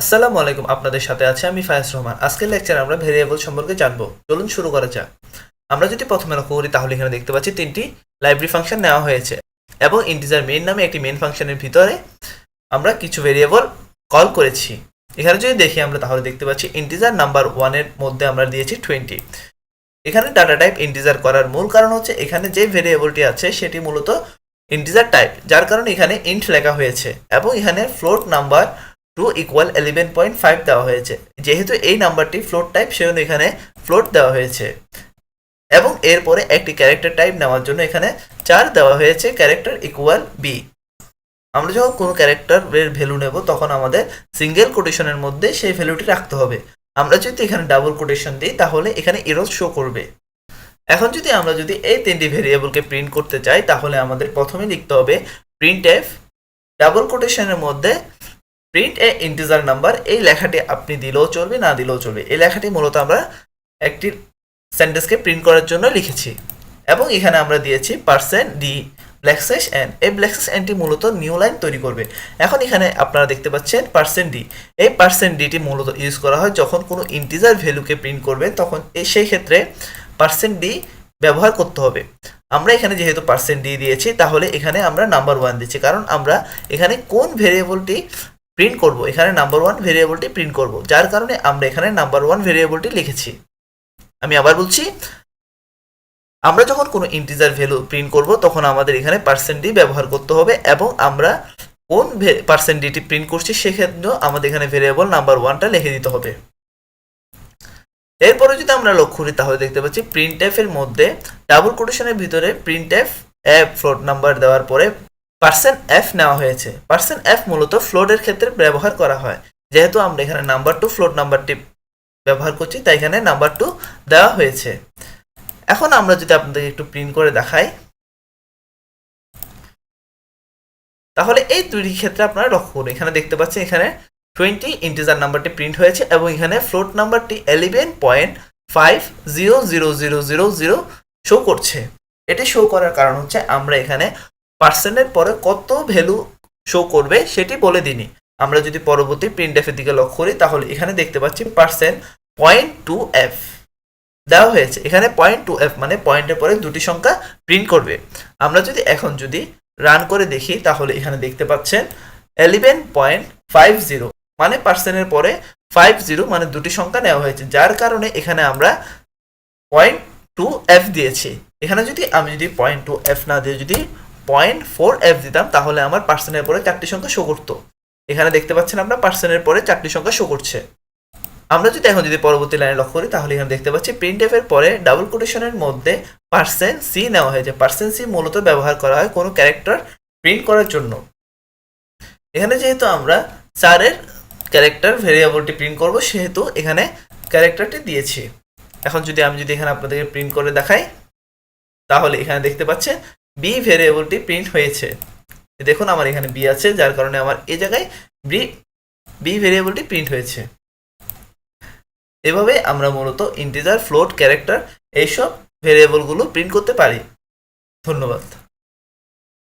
আসসালামু আলাইকুম, আপনাদের সাথে আছে আমি ফায়াজ রহমান। আজকের লেকচারে আমরা ভেরিয়েবল সম্পর্কে জানবো। চলুন শুরু করা যাক। আমরা যদি প্রথমে লক্ষ্য করি তাহলে এখানে দেখতে পাচ্ছি তিনটি লাইব্রেরি ফাংশন নেওয়া হয়েছে এবং ইন্টিজার মেইন নামে একটি মেইন ফাংশনের ভিতরে আমরা কিছু ভেরিয়েবল কল করেছি। এখানে যদি দেখি আমরা তাহলে দেখতে পাচ্ছি ইন্টিজার নাম্বার 1 এর মধ্যে আমরা দিয়েছি 20। এখানে ডাটা টাইপ ইন্টিজার করার মূল কারণ হচ্ছে এখানে যে ভেরিয়েবলটি আছে সেটি মূলত ইন্টিজার টাইপ, যার কারণে এখানে ইন্ট লেখা হয়েছে এবং এখানে ফ্লোট নাম্বার 2 ইকুয়াল 11.5 দেওয়া হয়েছে। যেহেতু এই নাম্বারটি ফ্লোট টাইপ সেজন্য এখানে ফ্লোট দেওয়া হয়েছে এবং এরপরে একটি ক্যারেক্টার টাইপ নেওয়ার জন্য এখানে 4 দেওয়া হয়েছে, ক্যারেক্টার ইকুয়াল বি। আমরা যখন কোনো ক্যারেক্টারের ভ্যালু নেব তখন আমাদের সিঙ্গেল কোটেশনের মধ্যে সেই ভ্যালুটি রাখতে হবে। আমরা যদি এখানে ডাবল কোটেশন দিই তাহলে এখানে এরর শো করবে। এখন আমরা যদি এই তিনটি ভেরিয়েবলকে প্রিন্ট করতে চাই তাহলে আমাদের প্রথমে লিখতে হবে প্রিন্ট এফ ডাবল কোটেশনের মধ্যে প্রিন্ট এ ইন্টিজার নাম্বার। এই লেখাটি আপনি দিলেও চলবে, না দিলেও চলবে। এই লেখাটি মূলত আমরা একটি সেন্টেন্সকে প্রিন্ট করার জন্য লিখেছি এবং এখানে আমরা দিয়েছি %d ব্ল্যাকস্ল্যাশ n। এই ব্ল্যাকস্ল্যাশ nটি মূলত নিউ লাইন তৈরি করবে। এখন এখানে আপনারা দেখতে পাচ্ছেন %d। এই %dটি মূলত ইউজ করা হয় যখন কোনো ইন্টিজার ভ্যালুকে প্রিন্ট করবে, তখন সেই ক্ষেত্রে %d ব্যবহার করতে হবে। আমরা এখানে যেহেতু %d দিয়েছি তাহলে এখানে আমরা নাম্বার 1 দিচ্ছি, কারণ আমরা এখানে কোন ভেরিয়েবলটি প্রিন্ট করব, এখানে নাম্বার 1 ভেরিয়েবলটি প্রিন্ট করব, যার কারণে আমরা এখানে নাম্বার 1 ভেরিয়েবলটি লিখেছি। আমি আবার বলছি, আমরা যখন কোনো ইন্টিজার ভ্যালু প্রিন্ট করব তখন আমাদের এখানে %d ব্যবহার করতে হবে এবং আমরা কোন %dটি প্রিন্ট করছি সেক্ষেত্রেও আমাদের এখানে ভেরিয়েবল নাম্বার 1টা লিখে দিতে হবে। এরপরে যদি আমরা লক্ষ্য করি তাহলে দেখতে পাচ্ছি প্রিন্টএফ এর মধ্যে ডাবল কোটেশনের ভিতরে প্রিন্টএফ ফ্লোট নাম্বার দেওয়ার পরে %f নেওয়া হয়েছে। %f মূলত ফ্লোটের ক্ষেত্রে ব্যবহার করা হয়। যেহেতু আমরা এখানে নাম্বার 2 ফ্লোট নাম্বারটি ব্যবহার করছি তাই এখানে নাম্বার 2 দেওয়া হয়েছে। এখন আমরা যদি আপনাদের একটু প্রিন্ট করে দেখাই তাহলে এই দুটি ক্ষেত্রে আপনারা লক্ষ্য করুন। এখানে দেখতে পাচ্ছেন এখানে 20 ইন্টিজার নাম্বারটি প্রিন্ট হয়েছে এবং এখানে ফ্লোট নাম্বারটি 11.500000 শো করছে। এটি শো করার কারণ হচ্ছে আমরা এখানে পার্সেন্টের পরে কত ভ্যালু শো করবে সেটি বলে দিইনি। আমরা যদি পরবর্তী প্রিন্টএফ এর দিকে লক্ষ্য করি তাহলে এখানে দেখতে পাচ্ছি %.2f দেওয়া হয়েছে। এখানে %.2f মানে পয়েন্টের পরে দুটি সংখ্যা প্রিন্ট করবে। আমরা যদি এখন রান করে দেখি তাহলে এখানে দেখতে পাচ্ছেন 11.50 মানে পার্সেন্টের পরে 50 মানে দুটি সংখ্যা নেওয়া হয়েছে, যার কারণে এখানে আমরা %.2f দিয়েছি। এখানে আমি যদি %.2f না দিয়ে যদি %.4f দিতাম তাহলে আমার পার্সেন্টের পরে 4টি সংখ্যা শো করতো। এখানে দেখতে পাচ্ছেন আমরা পার্সেন্টের পরে 4টি সংখ্যা শো করছে। আমরা এখন পরবর্তী লাইনে লক্ষ্য করি তাহলে এখানে দেখতে পাচ্ছি প্রিন্টএফ এর পরে ডাবল কোটেশনের মধ্যে %c নেওয়া হয়েছে। %c মূলত ব্যবহার করা হয় কোনো ক্যারেক্টার প্রিন্ট করার জন্য। এখানে যেহেতু আমরা 4 এর ক্যারেক্টার ভেরিয়েবলটি প্রিন্ট করব সেহেতু এখানে ক্যারেক্টারটি দিয়েছি। এখন আমি এখানে আপনাদেরকে প্রিন্ট করে দেখাই তাহলে এখানে দেখতে পাচ্ছেন b ভেরিয়েবলটি প্রিন্ট হয়েছে। দেখুন আমার এখানে b আছে, যার কারণে আমার এই জায়গায় b ভেরিয়েবলটি প্রিন্ট হয়েছে। এভাবে আমরা মূলত ইন্টিজার, ফ্লোট, ক্যারেক্টার এইসব ভেরিয়েবলগুলো প্রিন্ট করতে পারি। ধন্যবাদ।